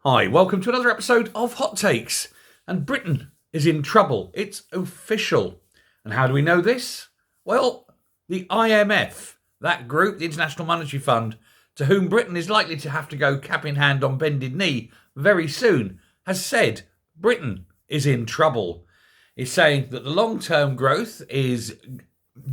Hi, welcome to another episode of Hot Takes. And Britain is in trouble. It's official. And how do we know this? Well, the IMF, that group, the International Monetary Fund, to whom Britain is likely to have to go cap in hand on bended knee very soon, has said Britain is in trouble. It's saying that the long-term growth is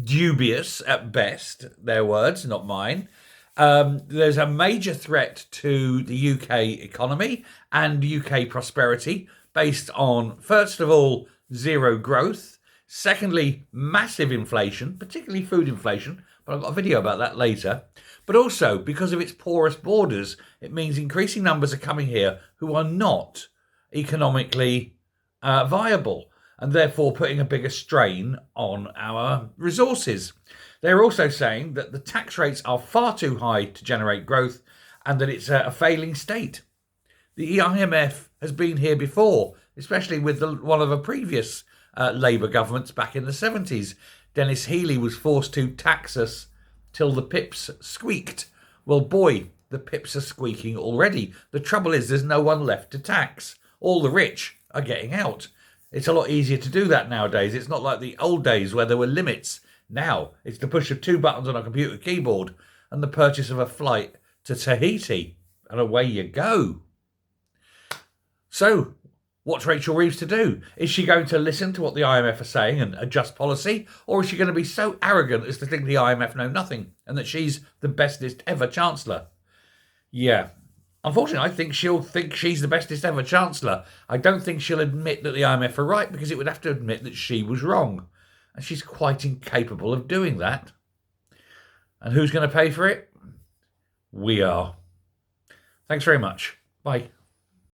dubious at best, their words, not mine. There's a major threat to the UK economy and UK prosperity based on, first of all, zero growth. Secondly, massive inflation, particularly food inflation, but I've got a video about that later. But also, because of its porous borders, it means increasing numbers are coming here who are not economically viable, and therefore putting a bigger strain on our resources. They're also saying that the tax rates are far too high to generate growth and that it's a failing state. The IMF has been here before, especially with one of the previous Labour governments back in the 70s. Dennis Healey was forced to tax us till the pips squeaked. Well, boy, the pips are squeaking already. The trouble is there's no one left to tax. All the rich are getting out. It's a lot easier to do that nowadays. It's not like the old days where there were limits. Now it's the push of two buttons on a computer keyboard and the purchase of a flight to Tahiti. And away you go. So, what's Rachel Reeves to do? Is she going to listen to what the IMF are saying and adjust policy? Or is she going to be so arrogant as to think the IMF know nothing and that she's the bestest ever Chancellor? Yeah. Unfortunately, I think she'll think she's the bestest ever Chancellor. I don't think she'll admit that the IMF are right because it would have to admit that she was wrong. And she's quite incapable of doing that. And who's going to pay for it? We are. Thanks very much. Bye.